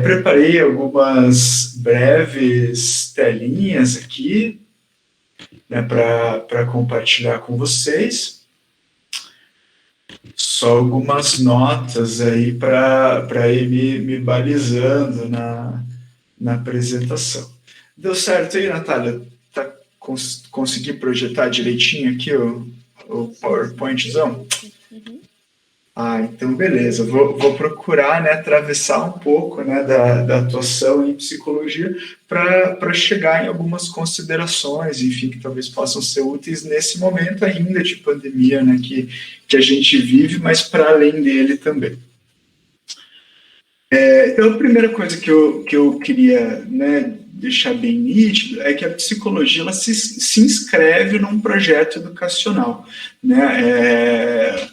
preparei algumas breves telinhas aqui, né, para compartilhar com vocês. Só algumas notas aí para ir me balizando na apresentação. Deu certo aí, Natália? Consegui projetar direitinho aqui o PowerPointzão? Então beleza. Vou procurar, né, atravessar um pouco, né, da atuação em psicologia para chegar em algumas considerações, enfim, que talvez possam ser úteis nesse momento ainda de pandemia, né, que a gente vive, mas para além dele também. Então, a primeira coisa que eu queria, né, deixar bem nítido é que a psicologia ela se inscreve num projeto educacional, né?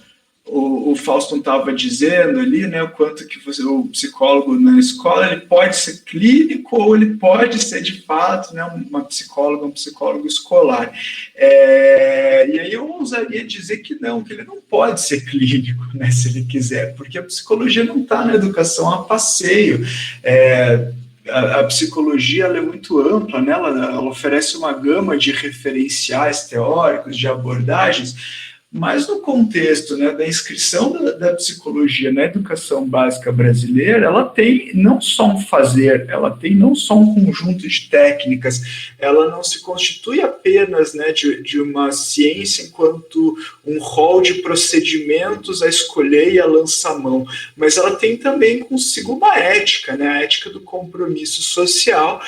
O Fausto estava dizendo ali, né, o quanto que o psicólogo na escola ele pode ser clínico ou ele pode ser de fato, né, uma psicóloga, um psicólogo escolar. E aí eu ousaria dizer que ele não pode ser clínico, né, se ele quiser, porque a psicologia não está na educação a passeio. A psicologia ela é muito ampla, né? Ela oferece uma gama de referenciais teóricos, de abordagens, mas no contexto, né, da inscrição da psicologia na educação básica brasileira, ela tem não só um fazer, ela tem não só um conjunto de técnicas, ela não se constitui apenas, né, de uma ciência enquanto um rol de procedimentos a escolher e a lançar mão, mas ela tem também consigo uma ética, né, a ética do compromisso social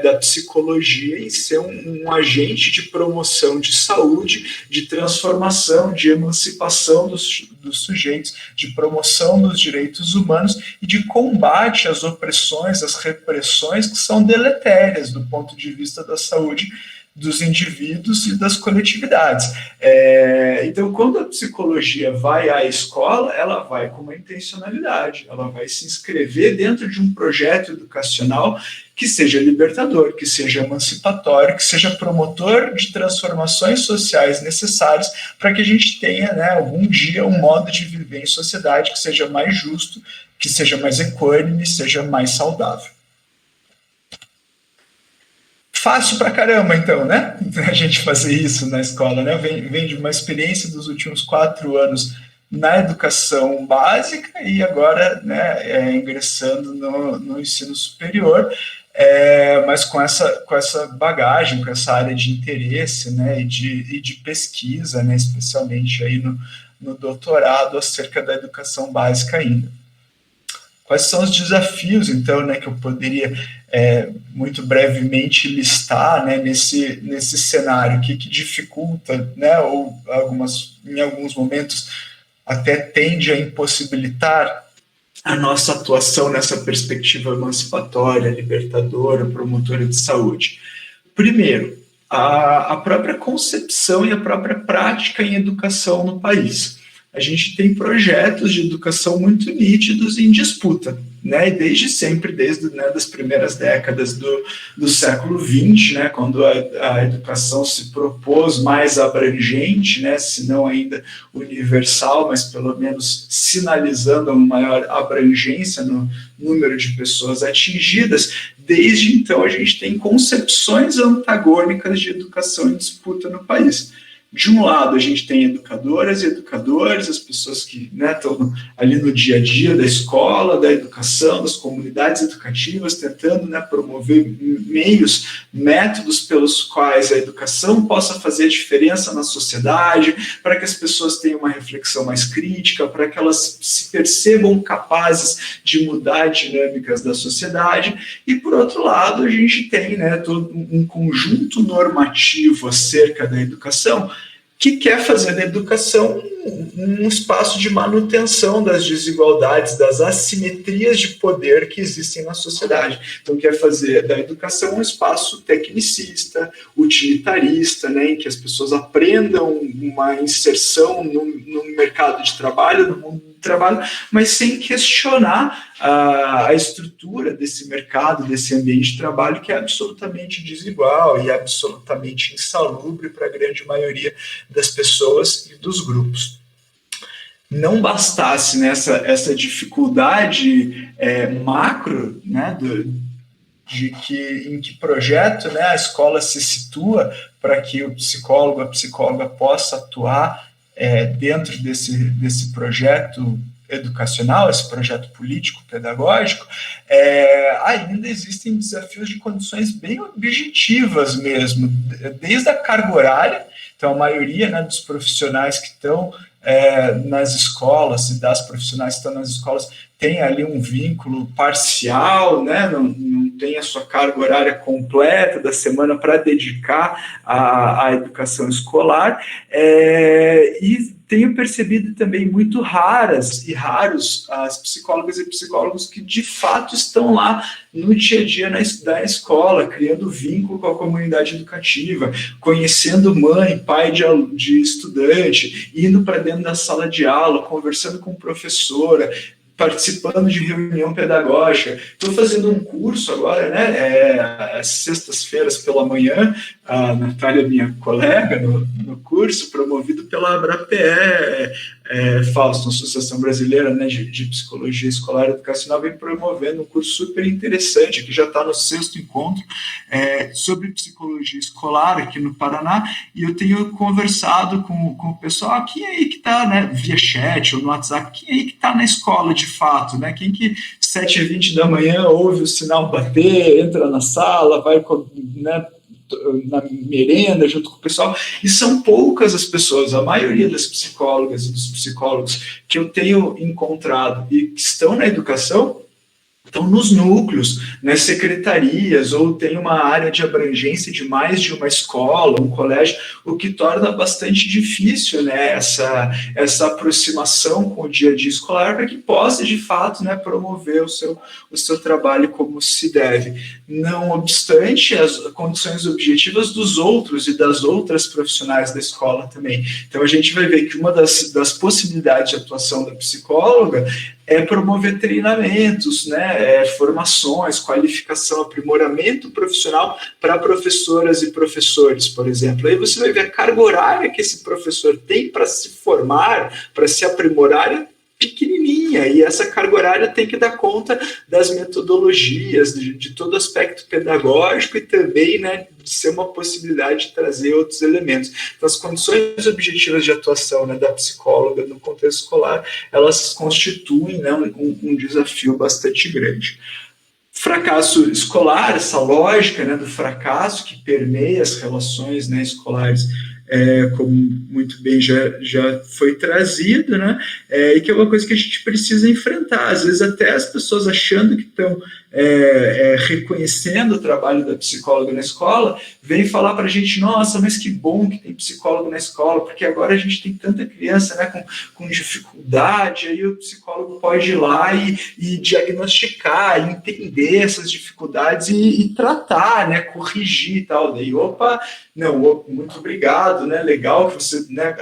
da psicologia em ser um agente de promoção de saúde, de transformação, de emancipação dos sujeitos, de promoção dos direitos humanos e de combate às opressões, às repressões que são deletérias do ponto de vista da saúde dos indivíduos e das coletividades. Então, quando a psicologia vai à escola, ela vai com uma intencionalidade, ela vai se inscrever dentro de um projeto educacional que seja libertador, que seja emancipatório, que seja promotor de transformações sociais necessárias para que a gente tenha, né, algum dia um modo de viver em sociedade que seja mais justo, que seja mais equânime, seja mais saudável. Fácil pra caramba, então, né? A gente fazer isso na escola, né? Vem de uma experiência dos últimos 4 anos na educação básica e agora, né, ingressando no ensino superior, mas com essa bagagem, com essa área de interesse, né, e de pesquisa, né, especialmente aí no doutorado acerca da educação básica ainda. Quais são os desafios, então, né, que eu poderia muito brevemente listar, né, nesse cenário, que dificulta, né, ou em alguns momentos até tende a impossibilitar a nossa atuação nessa perspectiva emancipatória, libertadora, promotora de saúde. Primeiro, a própria concepção e a própria prática em educação no país. A gente tem projetos de educação muito nítidos em disputa, né? E desde sempre, desde das primeiras décadas do século XX, né? Quando a educação se propôs mais abrangente, né? Se não ainda universal, mas pelo menos sinalizando uma maior abrangência no número de pessoas atingidas. Desde então, a gente tem concepções antagônicas de educação em disputa no país. De um lado, a gente tem educadoras e educadores, as pessoas que, né, estão ali no dia a dia da escola, da educação, das comunidades educativas, tentando, né, promover meios, métodos pelos quais a educação possa fazer diferença na sociedade, para que as pessoas tenham uma reflexão mais crítica, para que elas se percebam capazes de mudar dinâmicas da sociedade. E, por outro lado, a gente tem, né, todo um conjunto normativo acerca da educação que quer fazer da educação um espaço de manutenção das desigualdades, das assimetrias de poder que existem na sociedade. Então, quer fazer da educação um espaço tecnicista, utilitarista, né, em que as pessoas aprendam uma inserção no mercado de trabalho, no mundo do trabalho, mas sem questionar a estrutura desse mercado, desse ambiente de trabalho que é absolutamente desigual e absolutamente insalubre para a grande maioria das pessoas e dos grupos. não bastasse, né, essa dificuldade macro, né, de em que projeto, né, a escola se situa para que o psicólogo, a psicóloga possa atuar dentro desse projeto educacional, esse projeto político-pedagógico, ainda existem desafios de condições bem objetivas mesmo, desde a carga horária. Então, a maioria, né, dos profissionais que estão nas escolas e das profissionais que estão nas escolas tem ali um vínculo parcial, né? Não tem a sua carga horária completa da semana para dedicar à educação escolar, e tenho percebido também muito raros as psicólogas e psicólogos que de fato estão lá no dia a dia da escola, criando vínculo com a comunidade educativa, conhecendo mãe, pai de estudante, indo para dentro da sala de aula, conversando com professora, participando de reunião pedagógica. Estou fazendo um curso agora, né, às sextas-feiras pela manhã, a Natália, minha colega, no curso, promovido pela ABRAPE, Fausto, Associação Brasileira, né, de Psicologia Escolar e Educacional, vem promovendo um curso super interessante, que já está no 6º encontro, sobre psicologia escolar aqui no Paraná, e eu tenho conversado com o pessoal, quem aí que está, né, via chat ou no WhatsApp, quem aí que está na escola de fato, né, quem que 7h20 da manhã ouve o sinal bater, entra na sala, vai, né, na merenda junto com o pessoal, e são poucas as pessoas, a maioria das psicólogas e dos psicólogos que eu tenho encontrado e que estão na educação estão nos núcleos, nas secretarias, ou tem uma área de abrangência de mais de uma escola, um colégio, o que torna bastante difícil, né, essa aproximação com o dia a dia escolar para que possa, de fato, né, promover o seu trabalho como se deve. Não obstante as condições objetivas dos outros e das outras profissionais da escola também. Então, a gente vai ver que uma das possibilidades de atuação da psicóloga é promover treinamentos, né, formações, qualificação, aprimoramento profissional para professoras e professores, por exemplo. Aí você vai ver a carga horária que esse professor tem para se formar, para se aprimorar, pequenininha, e essa carga horária tem que dar conta das metodologias, de todo aspecto pedagógico e também, né, de ser uma possibilidade de trazer outros elementos. Então, as condições objetivas de atuação, né, da psicóloga no contexto escolar, elas constituem, né, um desafio bastante grande. Fracasso escolar, essa lógica, né, do fracasso que permeia as relações, né, escolares, como muito bem já foi trazido, né, e que é uma coisa que a gente precisa enfrentar. Às vezes até as pessoas achando que estão reconhecendo o trabalho da psicóloga na escola, vem falar para a gente, nossa, mas que bom que tem psicólogo na escola, porque agora a gente tem tanta criança, né, com dificuldade, aí o psicólogo pode ir lá e diagnosticar, entender essas dificuldades e tratar, né, corrigir e tal. Daí, opa, não, muito obrigado, né, legal que você, né,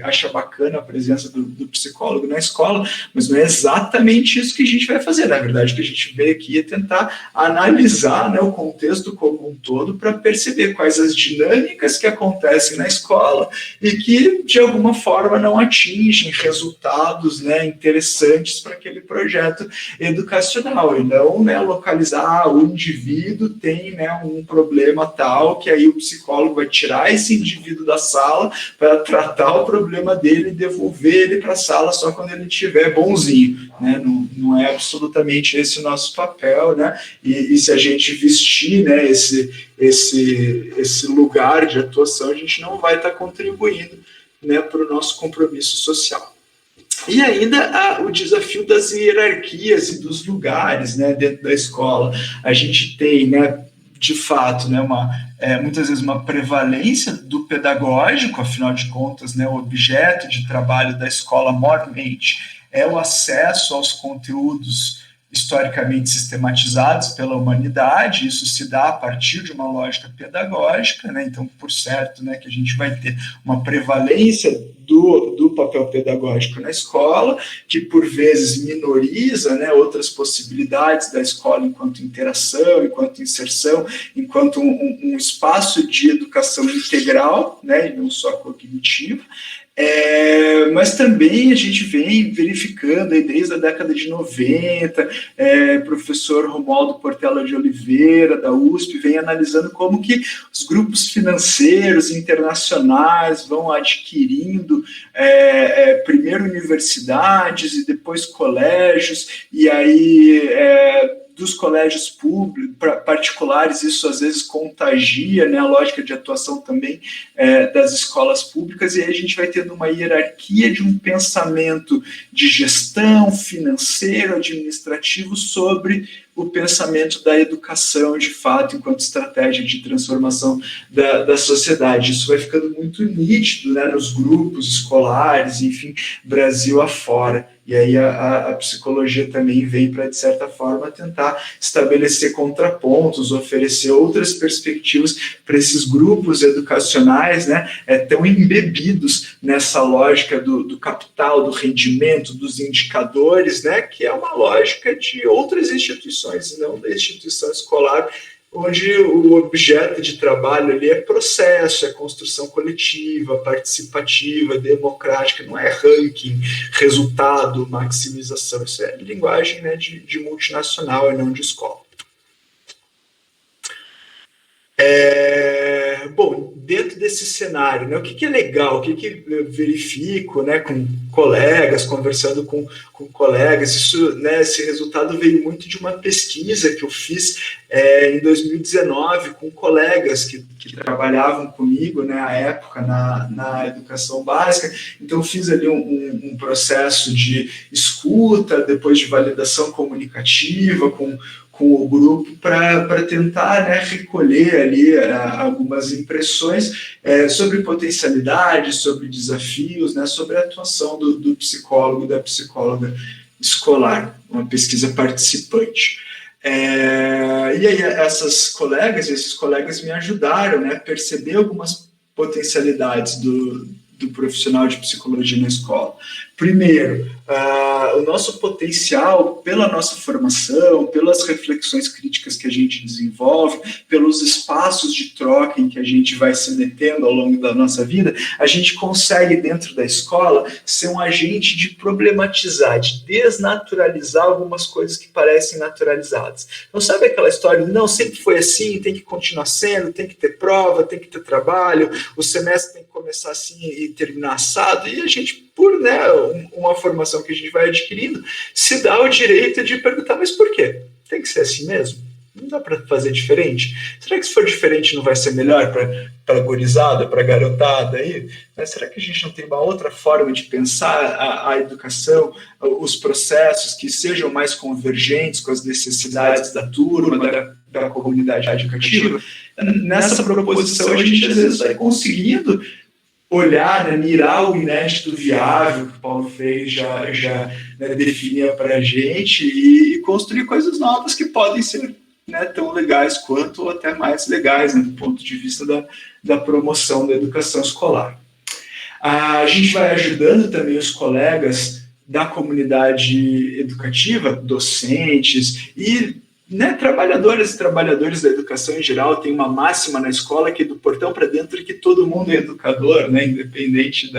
acha bacana a presença do psicólogo na escola, mas não é exatamente isso que a gente vai fazer. Na verdade, o que a gente veio aqui é tentar analisar, né, o contexto como um todo para perceber quais as dinâmicas que acontecem na escola e que, de alguma forma, não atingem resultados, né, interessantes para aquele projeto educacional, e não, né, localizar o indivíduo tem, né, um problema tal que aí o psicólogo vai tirar esse indivíduo da sala para tratar o problema dele e devolver ele para a sala só quando ele estiver bonzinho, né? Não é absolutamente esse o nosso papel, né? E se a gente vestir, né, esse lugar de atuação, a gente não vai estar contribuindo, né, para o nosso compromisso social. E ainda o desafio das hierarquias e dos lugares, né, dentro da escola. A gente tem, né, de fato, né, muitas vezes uma prevalência do pedagógico, afinal de contas, né, o objeto de trabalho da escola, mormente, é o acesso aos conteúdos historicamente sistematizados pela humanidade. Isso se dá a partir de uma lógica pedagógica, né? Então, por certo, né, que a gente vai ter uma prevalência do papel pedagógico na escola, que por vezes minoriza, né, outras possibilidades da escola enquanto interação, enquanto inserção, enquanto um espaço de educação integral, né, e não só cognitiva. Mas também a gente vem verificando aí desde a década de 90, professor Romualdo Portela de Oliveira, da USP, vem analisando como que os grupos financeiros internacionais vão adquirindo primeiro universidades e depois colégios, e aí dos colégios públicos, particulares, isso às vezes contagia, né, a lógica de atuação também das escolas públicas, e aí a gente vai tendo uma hierarquia de um pensamento de gestão financeiro, administrativo, sobre o pensamento da educação, de fato, enquanto estratégia de transformação da sociedade. Isso vai ficando muito nítido, né, nos grupos escolares, enfim, Brasil afora. E aí a psicologia também vem para, de certa forma, tentar estabelecer contrapontos, oferecer outras perspectivas para esses grupos educacionais, né, tão embebidos nessa lógica do capital, do rendimento, dos indicadores, né, que é uma lógica de outras instituições, não da instituição escolar, onde o objeto de trabalho ali é processo, é construção coletiva, participativa, democrática, não é ranking, resultado, maximização. Isso é linguagem, né, de multinacional e não de escola. Bom, dentro desse cenário, né, o que é legal, o que eu verifico, né, com colegas, conversando com colegas, isso, né, esse resultado veio muito de uma pesquisa que eu fiz em 2019 com colegas que trabalhavam comigo, né, à época na educação básica. Então eu fiz ali um processo de escuta, depois de validação comunicativa com o grupo para tentar, né, recolher ali algumas impressões sobre potencialidades, sobre desafios, né, sobre a atuação do psicólogo e da psicóloga escolar, uma pesquisa participante. E aí essas colegas, esses colegas me ajudaram, né, a perceber algumas potencialidades do profissional de psicologia na escola. Primeiro, o nosso potencial, pela nossa formação, pelas reflexões críticas que a gente desenvolve, pelos espaços de troca em que a gente vai se metendo ao longo da nossa vida, a gente consegue, dentro da escola, ser um agente de problematizar, de desnaturalizar algumas coisas que parecem naturalizadas. Então, sabe aquela história de não, sempre foi assim, tem que continuar sendo, tem que ter prova, tem que ter trabalho, o semestre tem que começar assim e terminar assado, e a gente, por, né, uma formação que a gente vai adquirindo, se dá o direito de perguntar, mas por quê? Tem que ser assim mesmo? Não dá para fazer diferente? Será que se for diferente não vai ser melhor para a gurizada, para a garotada aí? Mas será que a gente não tem uma outra forma de pensar a educação, os processos que sejam mais convergentes com as necessidades da turma, da comunidade educativa? Nessa proposição a gente às vezes vai conseguindo olhar, né, mirar o inédito viável que o Paulo Freire já né, definia para a gente e construir coisas novas que podem ser, né, tão legais quanto ou até mais legais, né, do ponto de vista da promoção da educação escolar. A gente vai ajudando também os colegas da comunidade educativa, docentes e, né, trabalhadoras e trabalhadores da educação em geral. Tem uma máxima na escola que do portão para dentro que todo mundo é educador, né, independente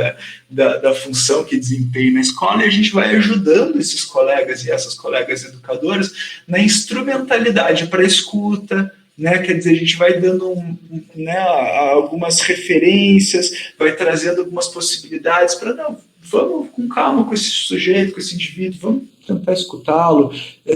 da função que desempenha na escola, e a gente vai ajudando esses colegas e essas colegas educadoras na instrumentalidade para a escuta, né, quer dizer, a gente vai dando né, algumas referências, vai trazendo algumas possibilidades para, não, vamos com calma com esse sujeito, com esse indivíduo, vamos tentar escutá-lo.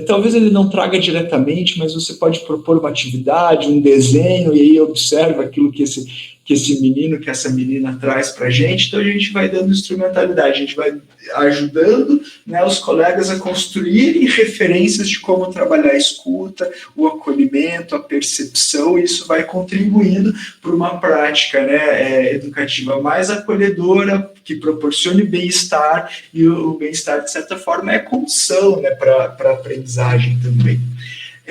Talvez ele não traga diretamente, mas você pode propor uma atividade, um desenho, e aí observa aquilo que esse menino, que essa menina traz para a gente. Então a gente vai dando instrumentalidade, a gente vai ajudando, né, os colegas a construírem referências de como trabalhar a escuta, o acolhimento, a percepção, e isso vai contribuindo para uma prática, né, educativa mais acolhedora, que proporcione bem-estar, e o bem-estar, de certa forma, é condição, né, para a aprendizagem também.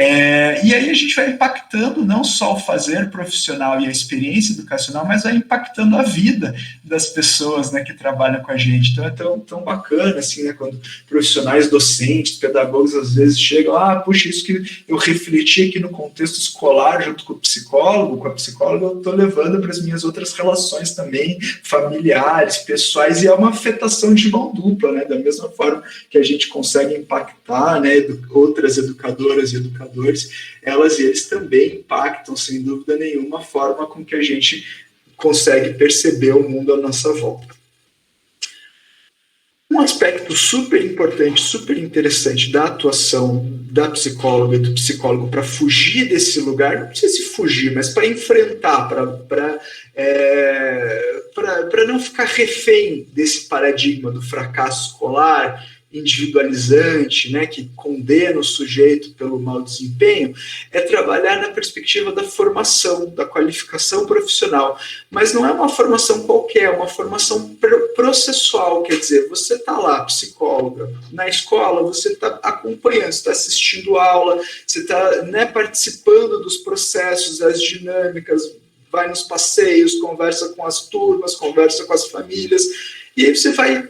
E aí a gente vai impactando não só o fazer profissional e a experiência educacional, mas vai impactando a vida das pessoas, né, que trabalham com a gente. Então é tão bacana, assim, né, quando profissionais docentes, pedagogos, às vezes chegam, puxa, isso que eu refleti aqui no contexto escolar, junto com o psicólogo, com a psicóloga, eu estou levando para as minhas outras relações também, familiares, pessoais, e é uma afetação de mão dupla, né, da mesma forma que a gente consegue impactar, né, outras educadoras e educadores, elas e eles também impactam, sem dúvida nenhuma, a forma com que a gente consegue perceber o mundo à nossa volta. Um aspecto super importante, super interessante da atuação da psicóloga e do psicólogo para fugir desse lugar, não precisa se fugir, mas para enfrentar, para não ficar refém desse paradigma do fracasso escolar, individualizante, né, que condena o sujeito pelo mau desempenho, é trabalhar na perspectiva da formação, da qualificação profissional. Mas não é uma formação qualquer, é uma formação processual, quer dizer, você está lá, psicóloga, na escola, você está acompanhando, você está assistindo aula, você está, né, participando dos processos, das dinâmicas, vai nos passeios, conversa com as turmas, conversa com as famílias, e aí você vai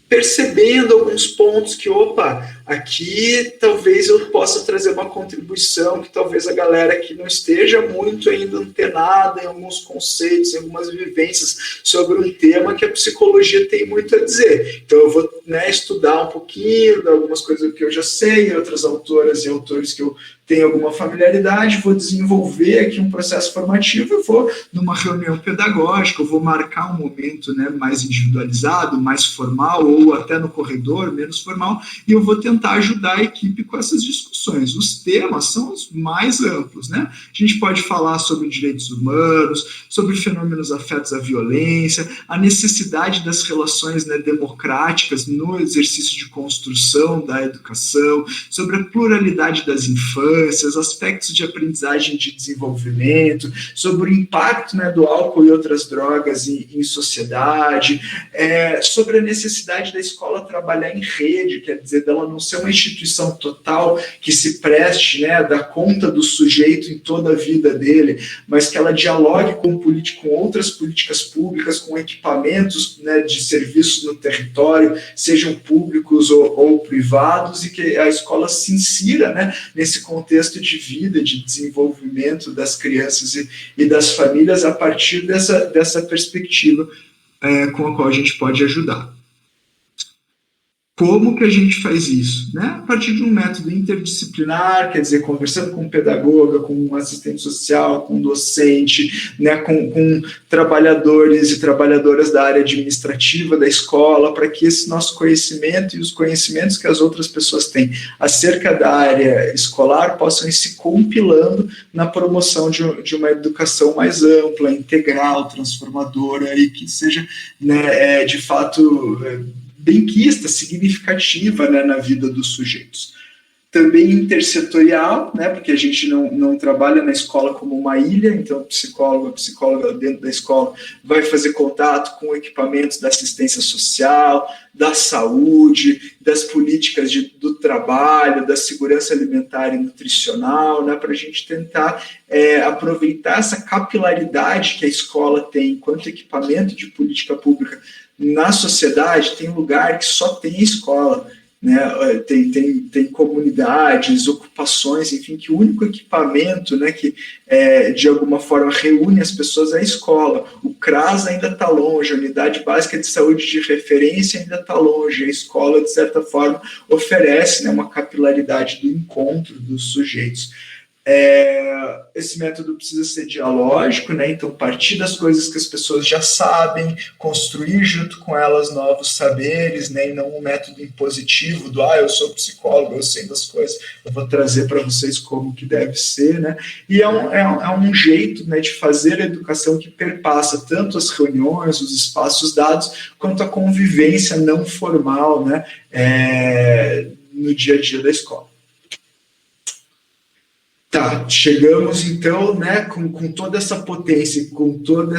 percebendo alguns pontos que, aqui talvez eu possa trazer uma contribuição, que talvez a galera que não esteja muito ainda antenada em alguns conceitos, em algumas vivências sobre um tema que a psicologia tem muito a dizer. Então eu vou, né, estudar um pouquinho de algumas coisas que eu já sei, outras autoras e autores que eu tenho alguma familiaridade, vou desenvolver aqui um processo formativo, eu vou numa reunião pedagógica, eu vou marcar um momento, né, mais individualizado, mais formal, ou até no corredor, menos formal, e eu vou tentar ajudar a equipe com essas discussões. Os temas são os mais amplos, né? A gente pode falar sobre direitos humanos, sobre fenômenos afetos à violência, a necessidade das relações, né, democráticas no exercício de construção da educação, sobre a pluralidade das infâncias, aspectos de aprendizagem e de desenvolvimento, sobre o impacto, né, do álcool e outras drogas em sociedade, sobre a necessidade da escola trabalhar em rede, quer dizer, dela não ser uma instituição total que se preste, né, a dar conta do sujeito em toda a vida dele, mas que ela dialogue com outras políticas públicas, com equipamentos, né, de serviços no território, sejam públicos ou privados, e que a escola se insira, né, nesse contexto de vida, de desenvolvimento das crianças e das famílias a partir dessa perspectiva com a qual a gente pode ajudar. Como que a gente faz isso? Né? A partir de um método interdisciplinar, quer dizer, conversando com um pedagoga, com um assistente social, com um docente, né, com trabalhadores e trabalhadoras da área administrativa da escola, para que esse nosso conhecimento e os conhecimentos que as outras pessoas têm acerca da área escolar possam ir se compilando na promoção de uma educação mais ampla, integral, transformadora e que seja, né, de fato benquista, significativa, né, na vida dos sujeitos. Também intersetorial, né, porque a gente não trabalha na escola como uma ilha, então a psicóloga dentro da escola vai fazer contato com equipamentos da assistência social, da saúde, das políticas do trabalho, da segurança alimentar e nutricional, né, para a gente tentar aproveitar essa capilaridade que a escola tem enquanto equipamento de política pública na sociedade. Tem lugar que só tem escola, né? Tem comunidades, ocupações, enfim, que o único equipamento, né, que de alguma forma reúne as pessoas é a escola. O CRAS ainda está longe, a Unidade Básica de Saúde de Referência ainda está longe, a escola, de certa forma, oferece, né, uma capilaridade do encontro dos sujeitos. Esse método precisa ser dialógico, né? Então partir das coisas que as pessoas já sabem, construir junto com elas novos saberes, né? E não um método impositivo do eu sou psicólogo, eu sei das coisas, eu vou trazer para vocês como que deve ser, né? E é um jeito, né, de fazer a educação que perpassa tanto as reuniões, os espaços dados, quanto a convivência não formal, né, no dia a dia da escola. Tá, chegamos então, né, com toda essa potência, com toda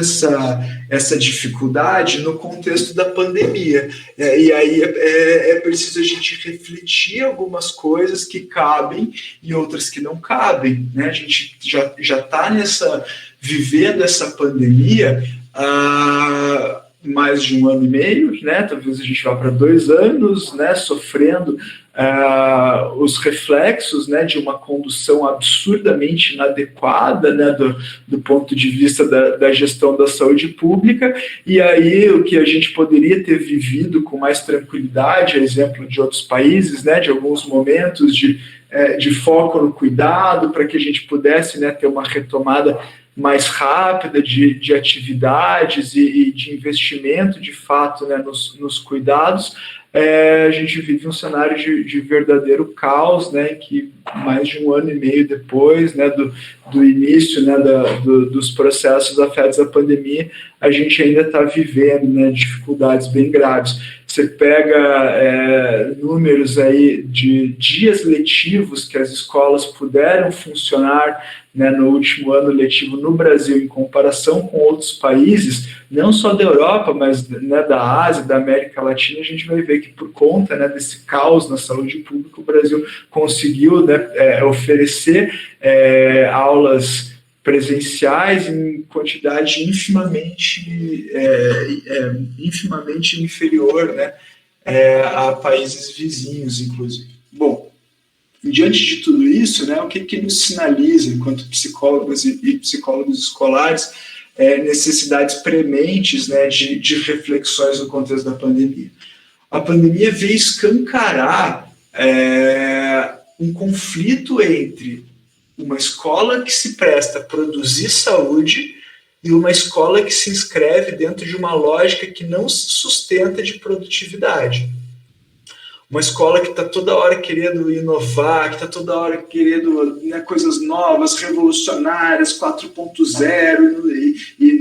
essa dificuldade no contexto da pandemia. E aí é preciso a gente refletir algumas coisas que cabem e outras que não cabem. Né? A gente já está vivendo essa pandemia há mais de um ano e meio, né? Talvez a gente vá para 2 anos, né, sofrendo os reflexos, né, de uma condução absurdamente inadequada, né, do ponto de vista da gestão da saúde pública, e aí o que a gente poderia ter vivido com mais tranquilidade, a exemplo de outros países, né, de alguns momentos de foco no cuidado, para que a gente pudesse, né, ter uma retomada mais rápida de atividades e de investimento, de fato, né, nos cuidados. A gente vive um cenário de verdadeiro caos, né, que mais de um ano e meio depois, né, do início, né, dos processos afetos à pandemia, a gente ainda está vivendo, né, dificuldades bem graves. Você pega números aí de dias letivos que as escolas puderam funcionar, né, no último ano letivo no Brasil, em comparação com outros países, não só da Europa, mas, né, da Ásia, da América Latina, a gente vai ver que por conta, né, desse caos na saúde pública, o Brasil conseguiu, né, oferecer aulas presenciais em quantidade infimamente inferior, né, a países vizinhos, inclusive. Bom, diante de tudo isso, né, o que nos sinaliza, enquanto psicólogos e psicólogos escolares, necessidades prementes, né, de reflexões no contexto da pandemia. A pandemia veio escancarar um conflito entre uma escola que se presta a produzir saúde e uma escola que se inscreve dentro de uma lógica que não se sustenta de produtividade. Uma escola que está toda hora querendo inovar, que está toda hora querendo, né, coisas novas, revolucionárias, 4.0,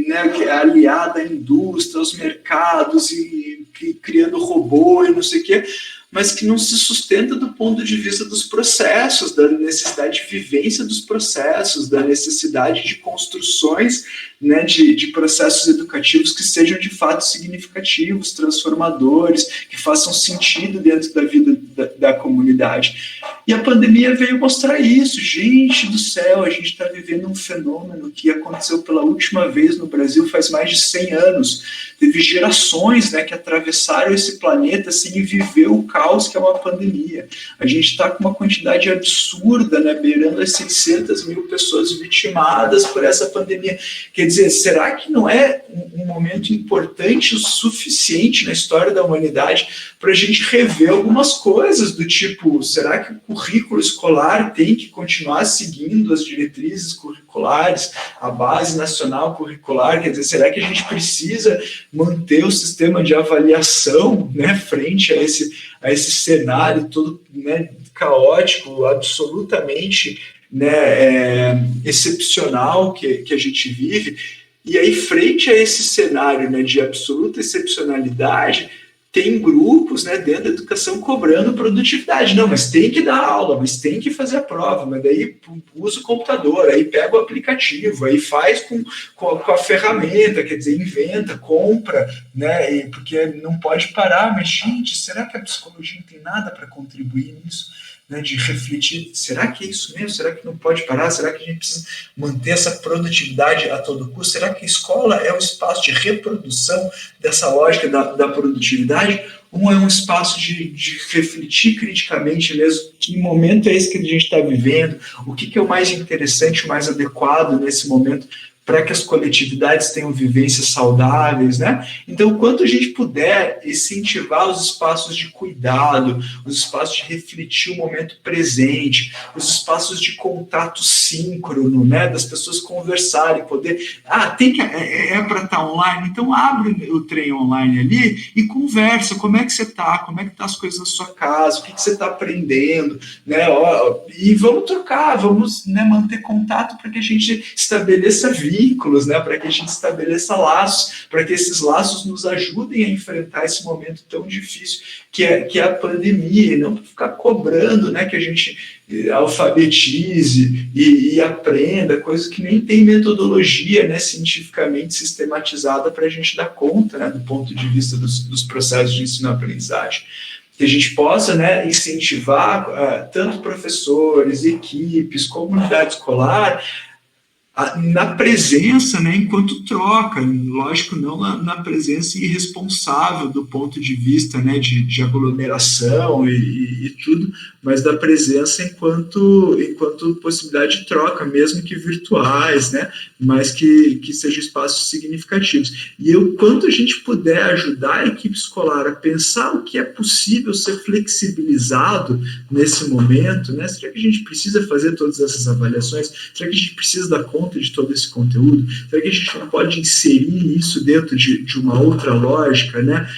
né, aliada à indústria, aos mercados, e criando robô e não sei o quê, mas que não se sustenta do ponto de vista dos processos, da necessidade de vivência dos processos, da necessidade de construções, né, de processos educativos que sejam de fato significativos, transformadores, que façam sentido dentro da vida da comunidade. E a pandemia veio mostrar isso. Gente do céu, a gente está vivendo um fenômeno que aconteceu pela última vez no Brasil faz mais de 100 anos. Teve gerações, né, que atravessaram esse planeta sem viver o caos que é uma pandemia. A gente está com uma quantidade absurda, né, beirando as 600 mil pessoas vitimadas por essa pandemia. Quer dizer, será que não é um momento importante o suficiente na história da humanidade para a gente rever algumas coisas do tipo, será que o currículo escolar tem que continuar seguindo as diretrizes curriculares, a base nacional curricular? Quer dizer, será que a gente precisa manter o sistema de avaliação, né, frente a esse cenário todo, né, caótico, absolutamente, né, excepcional que a gente vive? E aí, frente a esse cenário, né, de absoluta excepcionalidade, tem grupos, né, dentro da educação cobrando produtividade. Não, mas tem que dar aula, mas tem que fazer a prova, mas daí usa o computador, aí pega o aplicativo, aí faz com a ferramenta, quer dizer, inventa, compra, né, porque não pode parar. Mas, gente, será que a psicologia não tem nada para contribuir nisso? Né, de refletir, será que é isso mesmo? Será que não pode parar? Será que a gente precisa manter essa produtividade a todo custo? Será que a escola é um espaço de reprodução dessa lógica da produtividade? Ou é um espaço de refletir criticamente mesmo que momento é esse que a gente está vivendo? O que é o mais interessante, o mais adequado nesse momento para que as coletividades tenham vivências saudáveis, né? Então, quanto a gente puder incentivar os espaços de cuidado, os espaços de refletir o momento presente, os espaços de contato síncrono, né? Das pessoas conversarem, poder... tem que... É para estar online? Então, abre o trem online ali e conversa. Como é que você está? Como é que estão as coisas na sua casa? O que você está aprendendo? Né? E vamos trocar, vamos, né, manter contato para que a gente estabeleça vínculos, vínculos, né, para que a gente estabeleça laços, para que esses laços nos ajudem a enfrentar esse momento tão difícil que é a pandemia, e não ficar cobrando, né, que a gente alfabetize e aprenda, coisas que nem tem metodologia, né, cientificamente sistematizada para a gente dar conta, né, do ponto de vista dos processos de ensino-aprendizagem. Que a gente possa, né, incentivar tanto professores, equipes, comunidade escolar, na presença, né, enquanto troca, lógico, não na presença irresponsável do ponto de vista, né, de aglomeração e tudo, mas da presença enquanto possibilidade de troca, mesmo que virtuais, né, mas que sejam espaços significativos. E quanto a gente puder ajudar a equipe escolar a pensar o que é possível ser flexibilizado nesse momento, né, será que a gente precisa fazer todas essas avaliações? Será que a gente precisa dar conta de todo esse conteúdo? Será que a gente não pode inserir isso dentro de uma outra lógica, né,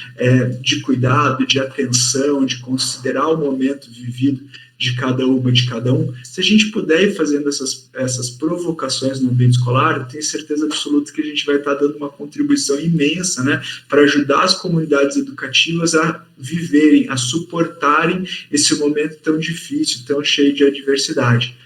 de cuidado, de atenção, de considerar o momento vivido de cada uma, de cada um? Se a gente puder ir fazendo essas provocações no ambiente escolar, eu tenho certeza absoluta que a gente vai estar dando uma contribuição imensa, né, para ajudar as comunidades educativas a viverem, a suportarem esse momento tão difícil, tão cheio de adversidade.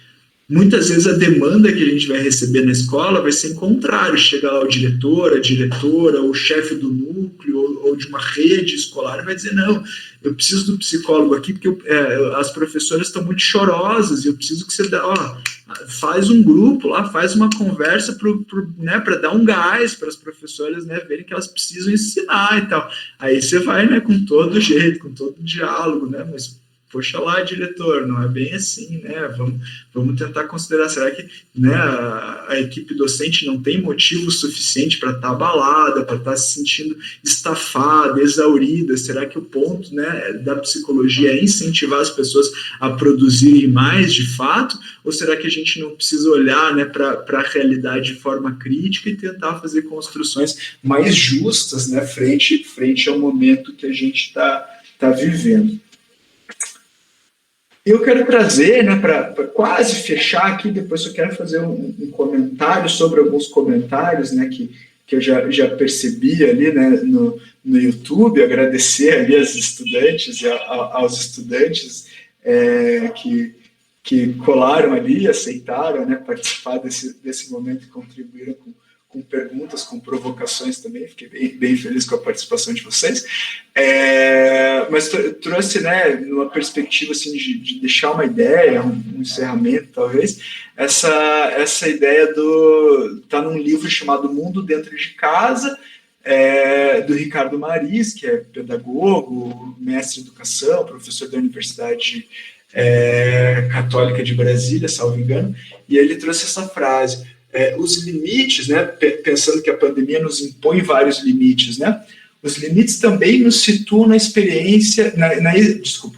Muitas vezes a demanda que a gente vai receber na escola vai ser em contrário, chega lá o diretor, a diretora, o chefe do núcleo ou de uma rede escolar e vai dizer, não, eu preciso do psicólogo aqui porque as professoras estão muito chorosas e eu preciso que você faz um grupo lá, faz uma conversa né, para dar um gás para as professoras, né, verem que elas precisam ensinar e tal. Aí você vai, né, com todo jeito, com todo diálogo, né, mas poxa lá, diretor, não é bem assim, né? Vamos tentar considerar, será que, né, a equipe docente não tem motivo suficiente para estar abalada, para estar se sentindo estafada, exaurida? Será que o ponto, né, da psicologia é incentivar as pessoas a produzirem mais de fato? Ou será que a gente não precisa olhar, né, para a realidade de forma crítica e tentar fazer construções mais justas, né, frente ao momento que a gente está vivendo? Eu quero trazer, né, para quase fechar aqui, depois eu quero fazer um comentário sobre alguns comentários, né, que eu já percebi ali, né, no YouTube, agradecer ali às estudantes e aos estudantes que colaram ali, aceitaram, né, participar desse momento e contribuíram com perguntas, com provocações também, fiquei bem feliz com a participação de vocês, mas trouxe, né, numa perspectiva assim, de deixar uma ideia, um encerramento talvez, essa ideia está num livro chamado Mundo Dentro de Casa, do Ricardo Maris, que é pedagogo, mestre em educação, professor da Universidade Católica de Brasília, salvo engano, e ele trouxe essa frase, os limites, né, pensando que a pandemia nos impõe vários limites, né, os limites também nos situam na experiência,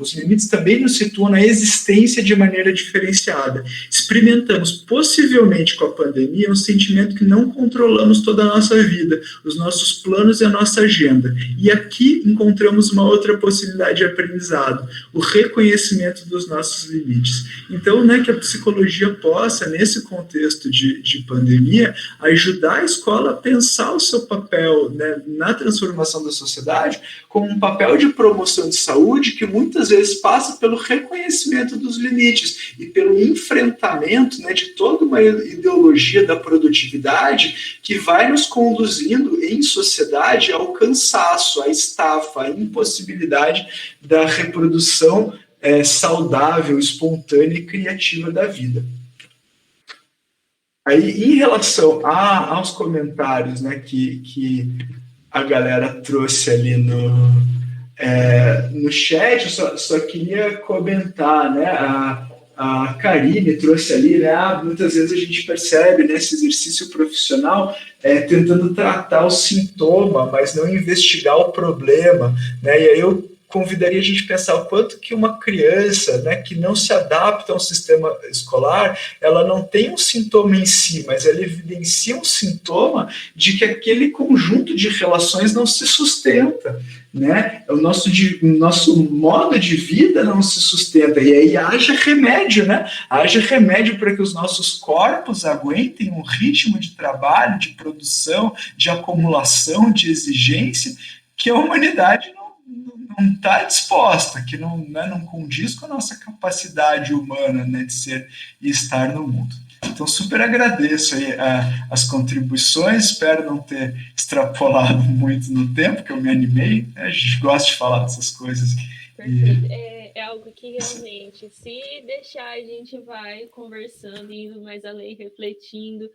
os limites também nos situam na existência de maneira diferenciada. Experimentamos possivelmente com a pandemia um sentimento que não controlamos toda a nossa vida, os nossos planos e a nossa agenda. E aqui encontramos uma outra possibilidade de aprendizado, o reconhecimento dos nossos limites. Então, né, que a psicologia possa, nesse contexto de pandemia, ajudar a escola a pensar o seu papel, né, na transformação da sociedade como um papel de promoção de saúde que muitas vezes passa pelo reconhecimento dos limites e pelo enfrentamento, né, de toda uma ideologia da produtividade que vai nos conduzindo em sociedade ao cansaço, à estafa, à impossibilidade da reprodução saudável, espontânea e criativa da vida. Aí, em relação aos comentários, né, que a galera trouxe ali no chat, só queria comentar, né, a Karine trouxe ali, né, muitas vezes a gente percebe nesse exercício profissional tentando tratar o sintoma, mas não investigar o problema, né, e aí eu convidaria a gente a pensar o quanto que uma criança, né, que não se adapta ao sistema escolar, ela não tem um sintoma em si, mas ela evidencia um sintoma de que aquele conjunto de relações não se sustenta, né? O nosso modo de vida não se sustenta, e aí haja remédio, né? Haja remédio para que os nossos corpos aguentem um ritmo de trabalho, de produção, de acumulação, de exigência, que a humanidade não está disposta, que não condiz com a nossa capacidade humana, né, de ser e estar no mundo. Então, super agradeço aí as contribuições, espero não ter extrapolado muito no tempo, que eu me animei, né? A gente gosta de falar dessas coisas. Perfeito. É algo que realmente, se deixar, a gente vai conversando, indo mais além, refletindo.